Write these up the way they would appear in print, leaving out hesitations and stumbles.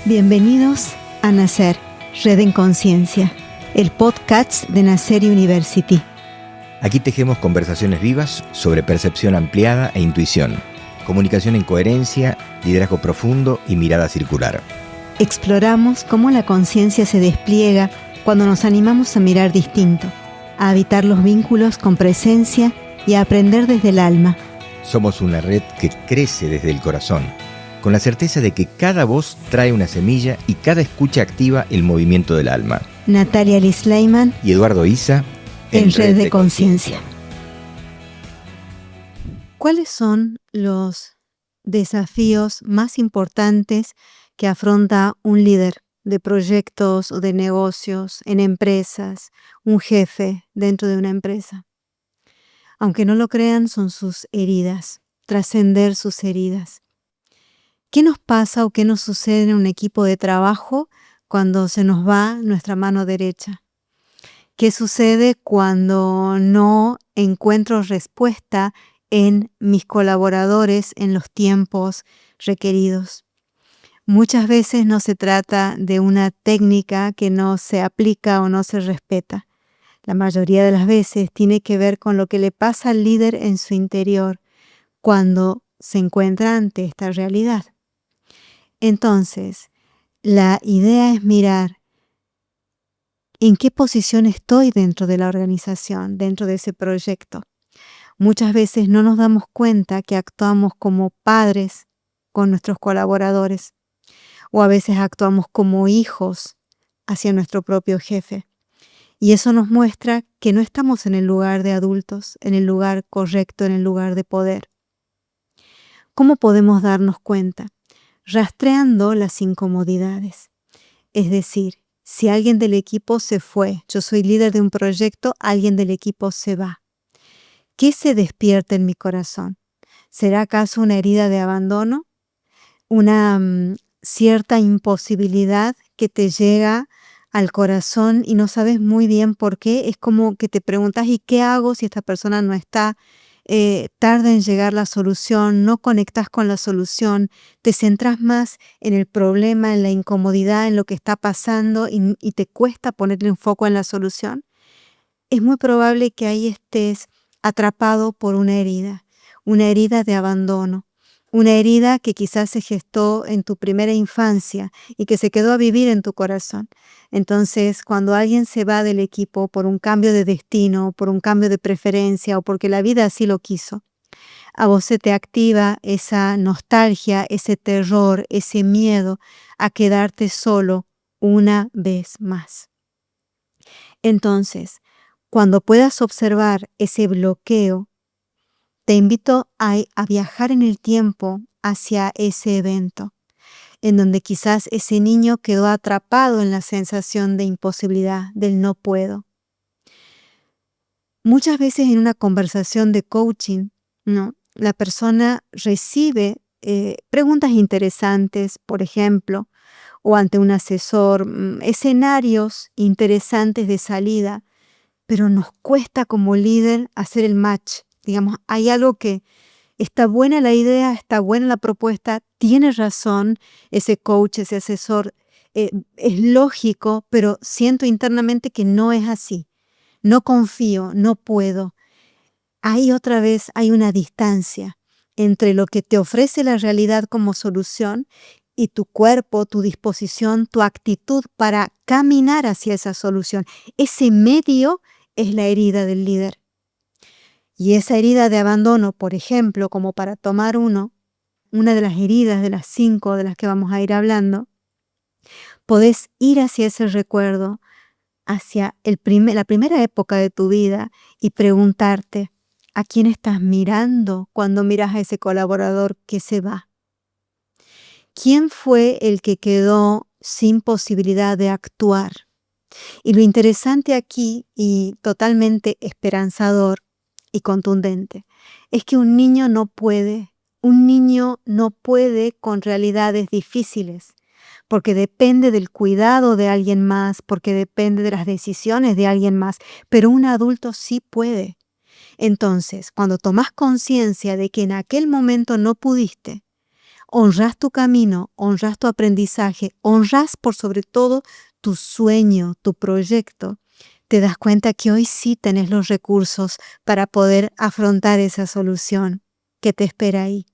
Bienvenidos a Nacer, Red en Conciencia, el podcast de Nacer University. Aquí tejemos conversaciones vivas sobre percepción ampliada e intuición, comunicación en coherencia, liderazgo profundo y mirada circular. Exploramos cómo la conciencia se despliega cuando nos animamos a mirar distinto, a habitar los vínculos con presencia y a aprender desde el alma. Somos una red que crece desde el corazón, con la certeza de que cada voz trae una semilla y cada escucha activa el movimiento del alma. Natalia Liz-Leiman y Eduardo Isa en Red de Conciencia. ¿Cuáles son los desafíos más importantes que afronta un líder de proyectos o de negocios en empresas, un jefe dentro de una empresa? Aunque no lo crean, son sus heridas, trascender sus heridas. ¿Qué nos pasa o qué nos sucede en un equipo de trabajo cuando se nos va nuestra mano derecha? ¿Qué sucede cuando no encuentro respuesta en mis colaboradores en los tiempos requeridos? Muchas veces no se trata de una técnica que no se aplica o no se respeta. La mayoría de las veces tiene que ver con lo que le pasa al líder en su interior cuando se encuentra ante esta realidad. Entonces, la idea es mirar en qué posición estoy dentro de la organización, dentro de ese proyecto. Muchas veces no nos damos cuenta que actuamos como padres con nuestros colaboradores o a veces actuamos como hijos hacia nuestro propio jefe. Y eso nos muestra que no estamos en el lugar de adultos, en el lugar correcto, en el lugar de poder. ¿Cómo podemos darnos cuenta? Rastreando las incomodidades. Es decir, si alguien del equipo se fue, yo soy líder de un proyecto, alguien del equipo se va. ¿Qué se despierta en mi corazón? ¿Será acaso una herida de abandono? ¿Una cierta imposibilidad que te llega al corazón y no sabes muy bien por qué? Es como que te preguntas, ¿y qué hago si esta persona no está? Tarda en llegar la solución, no conectas con la solución, te centras más en el problema, en la incomodidad, en lo que está pasando y te cuesta ponerle un foco en la solución. Es muy probable que ahí estés atrapado por una herida de abandono, una herida que quizás se gestó en tu primera infancia y que se quedó a vivir en tu corazón. Entonces, cuando alguien se va del equipo por un cambio de destino, por un cambio de preferencia o porque la vida así lo quiso, a vos se te activa esa nostalgia, ese terror, ese miedo a quedarte solo una vez más. Entonces, cuando puedas observar ese bloqueo, te invito a viajar en el tiempo hacia ese evento, en donde quizás ese niño quedó atrapado en la sensación de imposibilidad, del no puedo. Muchas veces en una conversación de coaching, ¿no? La persona recibe preguntas interesantes, por ejemplo, o ante un asesor, escenarios interesantes de salida, pero nos cuesta como líder hacer el match. Digamos, hay algo que está buena la idea, está buena la propuesta, tiene razón ese coach, ese asesor, es lógico, pero siento internamente que no es así. No confío, no puedo. Ahí otra vez hay una distancia entre lo que te ofrece la realidad como solución y tu cuerpo, tu disposición, tu actitud para caminar hacia esa solución. Ese medio es la herida del líder. Y esa herida de abandono, por ejemplo, como para tomar una de las heridas de las 5 de las que vamos a ir hablando, podés ir hacia ese recuerdo, hacia la primera época de tu vida y preguntarte, ¿a quién estás mirando cuando miras a ese colaborador que se va? ¿Quién fue el que quedó sin posibilidad de actuar? Y lo interesante aquí, y totalmente esperanzador y contundente, es que un niño no puede con realidades difíciles, porque depende del cuidado de alguien más, porque depende de las decisiones de alguien más, pero un adulto sí puede. Entonces, cuando tomás conciencia de que en aquel momento no pudiste, honras tu camino, honras tu aprendizaje, honras por sobre todo tu sueño, tu proyecto, te das cuenta que hoy sí tenés los recursos para poder afrontar esa solución que te espera ahí.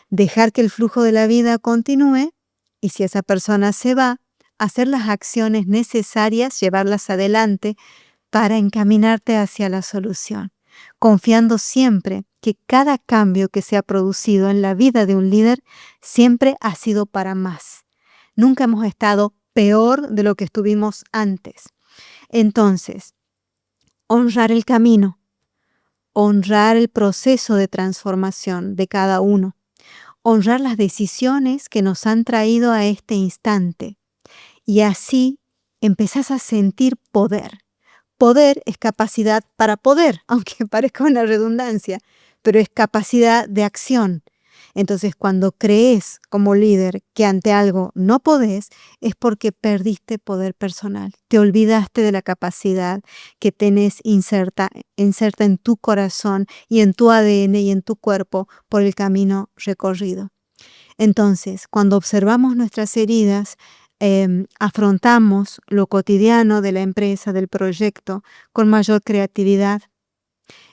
Dejar que el flujo de la vida continúe y si esa persona se va, hacer las acciones necesarias, llevarlas adelante para encaminarte hacia la solución, confiando siempre que cada cambio que se ha producido en la vida de un líder siempre ha sido para más. Nunca hemos estado peor de lo que estuvimos antes. Entonces, honrar el camino, honrar el proceso de transformación de cada uno, honrar las decisiones que nos han traído a este instante. Y así empezás a sentir poder. Poder es capacidad para poder, aunque parezca una redundancia, pero es capacidad de acción. Entonces, cuando crees como líder que ante algo no podés, es porque perdiste poder personal. Te olvidaste de la capacidad que tenés inserta en tu corazón y en tu ADN y en tu cuerpo por el camino recorrido. Entonces, cuando observamos nuestras heridas, afrontamos lo cotidiano de la empresa, del proyecto, con mayor creatividad.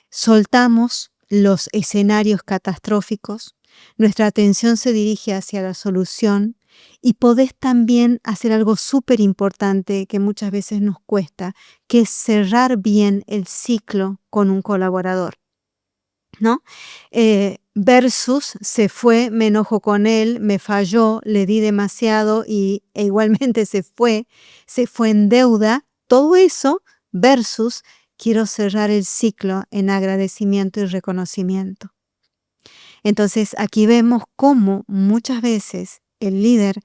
Soltamos los escenarios catastróficos, nuestra atención se dirige hacia la solución y podés también hacer algo súper importante que muchas veces nos cuesta, que es cerrar bien el ciclo con un colaborador, ¿no? Versus se fue, me enojo con él, me falló, le di demasiado e igualmente se fue en deuda, todo eso versus quiero cerrar el ciclo en agradecimiento y reconocimiento. Entonces aquí vemos cómo muchas veces el líder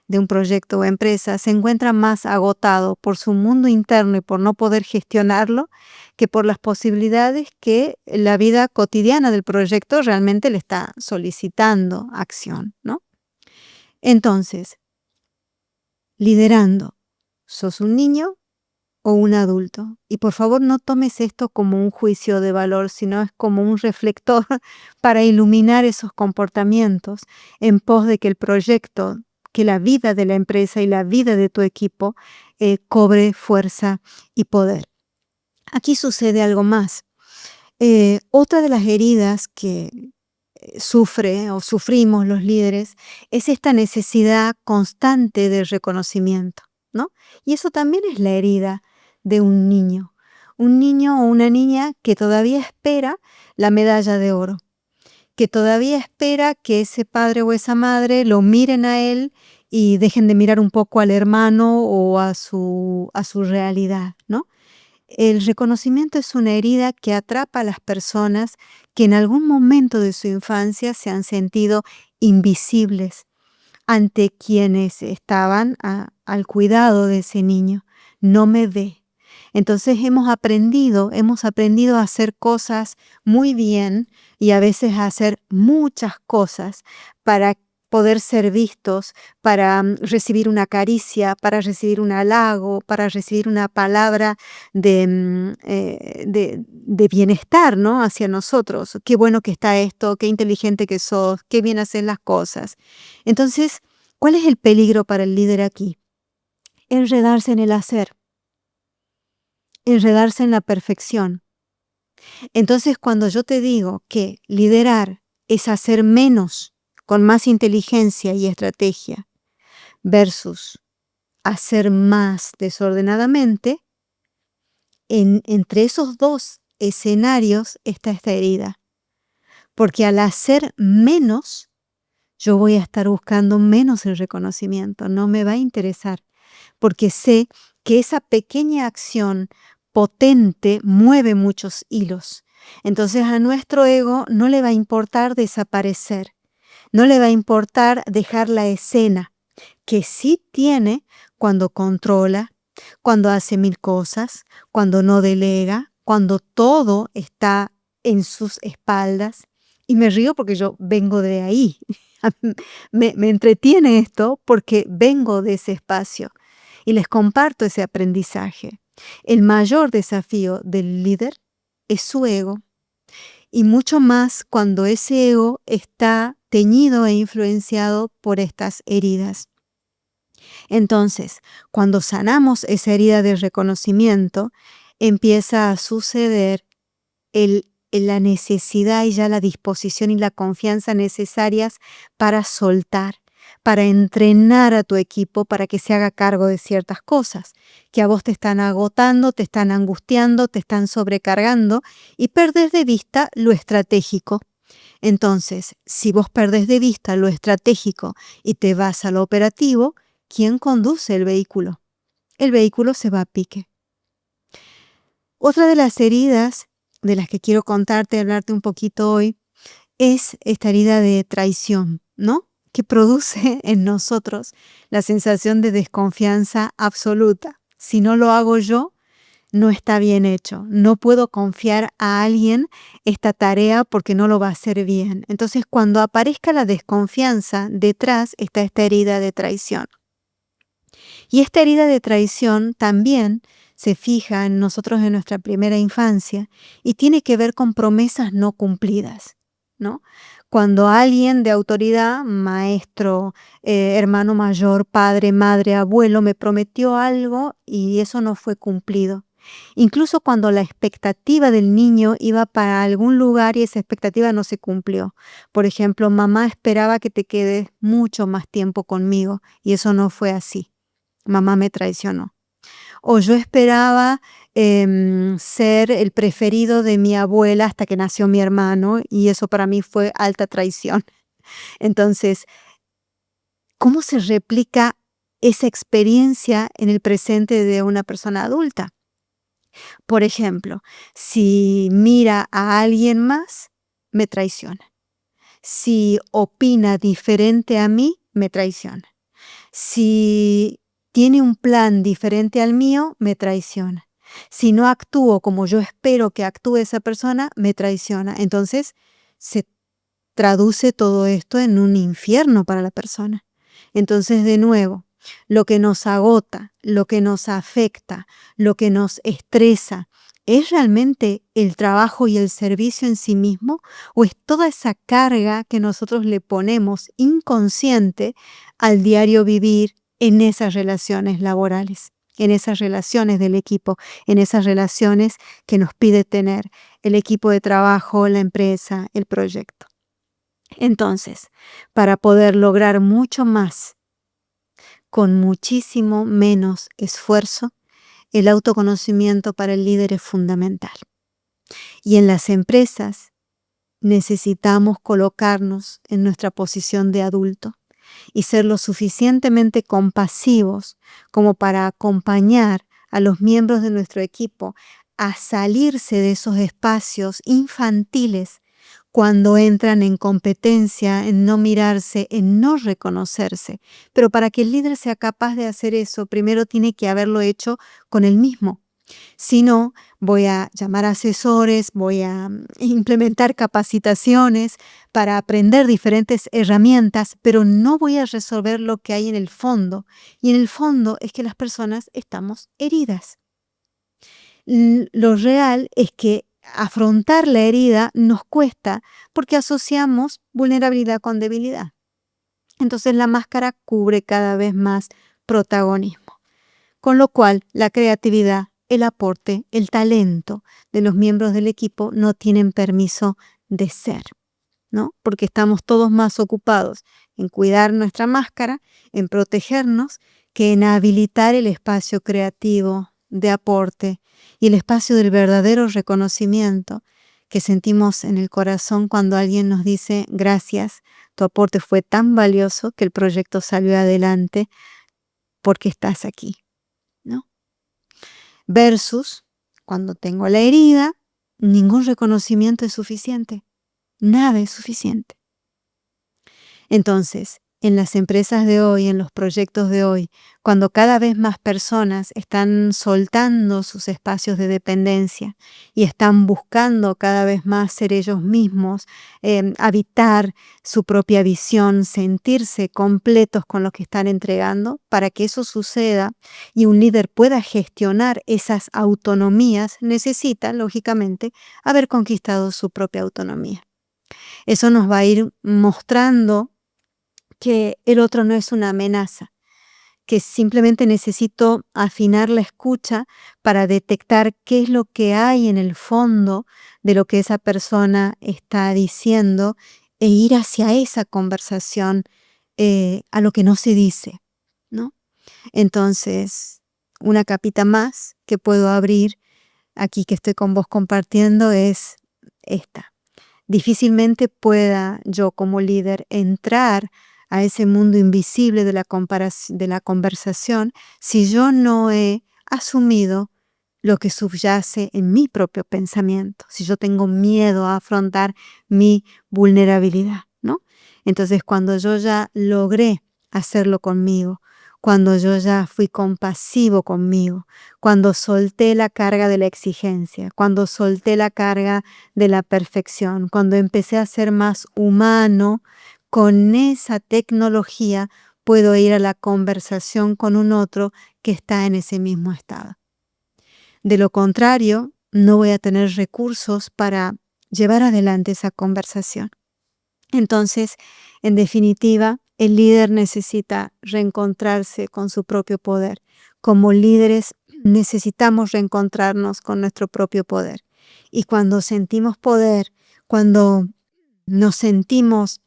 de un proyecto o empresa se encuentra más agotado por su mundo interno y por no poder gestionarlo que por las posibilidades que la vida cotidiana del proyecto realmente le está solicitando acción, ¿no? Entonces, liderando, ¿sos un niño o un adulto? Y por favor no tomes esto como un juicio de valor, sino es como un reflector para iluminar esos comportamientos en pos de que el proyecto, que la vida de la empresa y la vida de tu equipo cobre fuerza y poder. Aquí sucede algo más. Otra de las heridas que sufre o sufrimos los líderes es esta necesidad constante de reconocimiento, ¿no? Y eso también es la herida de un niño o una niña que todavía espera la medalla de oro, que todavía espera que ese padre o esa madre lo miren a él y dejen de mirar un poco al hermano o a su realidad, ¿no? El reconocimiento es una herida que atrapa a las personas que en algún momento de su infancia se han sentido invisibles ante quienes estaban al cuidado de ese niño. No me ve. Entonces hemos aprendido a hacer cosas muy bien y a veces a hacer muchas cosas para poder ser vistos, para recibir una caricia, para recibir un halago, para recibir una palabra de bienestar, ¿no? Hacia nosotros. Qué bueno que está esto, qué inteligente que sos, qué bien haces las cosas. Entonces, ¿cuál es el peligro para el líder aquí? Enredarse en el hacer, enredarse en la perfección. Entonces, cuando yo te digo que liderar es hacer menos con más inteligencia y estrategia versus hacer más desordenadamente, entre esos dos escenarios está esta herida. Porque al hacer menos, yo voy a estar buscando menos el reconocimiento, no me va a interesar, porque sé que esa pequeña acción potente mueve muchos hilos. Entonces a nuestro ego no le va a importar desaparecer, no le va a importar dejar la escena, que sí tiene cuando controla, cuando hace mil cosas, cuando no delega, cuando todo está en sus espaldas. Y me río porque yo vengo de ahí. Me entretiene esto porque vengo de ese espacio y les comparto ese aprendizaje. El mayor desafío del líder es su ego y mucho más cuando ese ego está teñido e influenciado por estas heridas. Entonces, cuando sanamos esa herida de reconocimiento, empieza a suceder la necesidad y ya la disposición y la confianza necesarias para soltar, para entrenar a tu equipo para que se haga cargo de ciertas cosas, que a vos te están agotando, te están angustiando, te están sobrecargando y perdés de vista lo estratégico. Entonces, si vos perdés de vista lo estratégico y te vas a lo operativo, ¿quién conduce el vehículo? El vehículo se va a pique. Otra de las heridas de las que quiero contarte, hablarte un poquito hoy, es esta herida de traición, ¿no? Que produce en nosotros la sensación de desconfianza absoluta. Si no lo hago yo, no está bien hecho. No puedo confiar a alguien esta tarea porque no lo va a hacer bien. Entonces, cuando aparezca la desconfianza, detrás está esta herida de traición. Y esta herida de traición también se fija en nosotros en nuestra primera infancia y tiene que ver con promesas no cumplidas, ¿no? Cuando alguien de autoridad, maestro, hermano mayor, padre, madre, abuelo, me prometió algo y eso no fue cumplido. Incluso cuando la expectativa del niño iba para algún lugar y esa expectativa no se cumplió. Por ejemplo, mamá esperaba que te quedes mucho más tiempo conmigo y eso no fue así. Mamá me traicionó. O yo esperaba ser el preferido de mi abuela hasta que nació mi hermano y eso para mí fue alta traición. Entonces, ¿cómo se replica esa experiencia en el presente de una persona adulta? Por ejemplo, si mira a alguien más, me traiciona. Si opina diferente a mí, me traiciona. Si tiene un plan diferente al mío, me traiciona. Si no actúo como yo espero que actúe esa persona, me traiciona. Entonces, se traduce todo esto en un infierno para la persona. Entonces, de nuevo, lo que nos agota, lo que nos afecta, lo que nos estresa, ¿es realmente el trabajo y el servicio en sí mismo o es toda esa carga que nosotros le ponemos inconsciente al diario vivir en esas relaciones laborales, en esas relaciones del equipo, en esas relaciones que nos pide tener el equipo de trabajo, la empresa, el proyecto? Entonces, para poder lograr mucho más con muchísimo menos esfuerzo, el autoconocimiento para el líder es fundamental. Y en las empresas necesitamos colocarnos en nuestra posición de adulto y ser lo suficientemente compasivos como para acompañar a los miembros de nuestro equipo a salirse de esos espacios infantiles cuando entran en competencia, en no mirarse, en no reconocerse. Pero para que el líder sea capaz de hacer eso, primero tiene que haberlo hecho con él mismo. Si no, voy a llamar asesores, voy a implementar capacitaciones para aprender diferentes herramientas, pero no voy a resolver lo que hay en el fondo. Y en el fondo es que las personas estamos heridas. Lo real es que afrontar la herida nos cuesta porque asociamos vulnerabilidad con debilidad. Entonces la máscara cubre cada vez más protagonismo. Con lo cual la creatividad, el aporte, el talento de los miembros del equipo no tienen permiso de ser, ¿no? Porque estamos todos más ocupados en cuidar nuestra máscara, en protegernos, que en habilitar el espacio creativo de aporte y el espacio del verdadero reconocimiento que sentimos en el corazón cuando alguien nos dice gracias, tu aporte fue tan valioso que el proyecto salió adelante porque estás aquí, ¿no? Versus cuando tengo la herida, ningún reconocimiento es suficiente, nada es suficiente. Entonces, en las empresas de hoy, en los proyectos de hoy, cuando cada vez más personas están soltando sus espacios de dependencia y están buscando cada vez más ser ellos mismos, habitar su propia visión, sentirse completos con lo que están entregando, para que eso suceda y un líder pueda gestionar esas autonomías, necesita, lógicamente, haber conquistado su propia autonomía. Eso nos va a ir mostrando que el otro no es una amenaza, que simplemente necesito afinar la escucha para detectar qué es lo que hay en el fondo de lo que esa persona está diciendo e ir hacia esa conversación, a lo que no se dice, ¿no? Entonces, una capita más que puedo abrir aquí que estoy con vos compartiendo es esta. Difícilmente pueda yo como líder entrar a ese mundo invisible de la conversación si yo no he asumido lo que subyace en mi propio pensamiento, si yo tengo miedo a afrontar mi vulnerabilidad, ¿no? Entonces, cuando yo ya logré hacerlo conmigo, cuando yo ya fui compasivo conmigo, cuando solté la carga de la exigencia, cuando solté la carga de la perfección, cuando empecé a ser más humano, con esa tecnología puedo ir a la conversación con un otro que está en ese mismo estado. De lo contrario, no voy a tener recursos para llevar adelante esa conversación. Entonces, en definitiva, el líder necesita reencontrarse con su propio poder. Como líderes necesitamos reencontrarnos con nuestro propio poder. Y cuando sentimos poder, cuando nos sentimos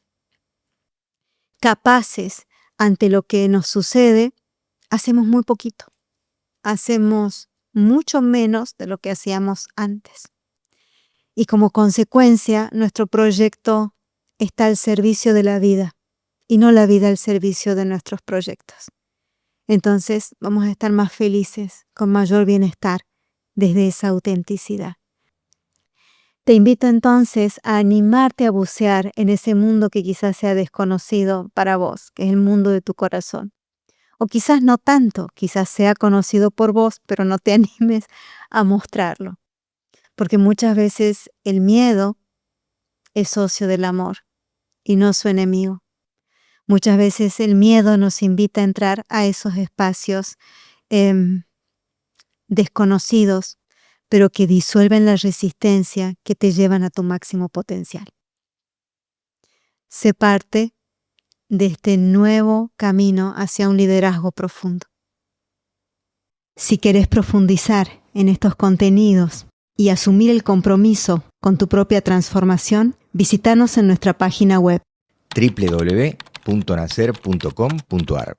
capaces ante lo que nos sucede, hacemos muy poquito. Hacemos mucho menos de lo que hacíamos antes. Y como consecuencia, nuestro proyecto está al servicio de la vida y no la vida al servicio de nuestros proyectos. Entonces vamos a estar más felices, con mayor bienestar, desde esa autenticidad. Te invito entonces a animarte a bucear en ese mundo que quizás sea desconocido para vos, que es el mundo de tu corazón. O quizás no tanto, quizás sea conocido por vos, pero no te animes a mostrarlo. Porque muchas veces el miedo es socio del amor y no su enemigo. Muchas veces el miedo nos invita a entrar a esos espacios desconocidos, pero que disuelven la resistencia, que te llevan a tu máximo potencial. Sé parte de este nuevo camino hacia un liderazgo profundo. Si querés profundizar en estos contenidos y asumir el compromiso con tu propia transformación, visítanos en nuestra página web www.nacer.com.ar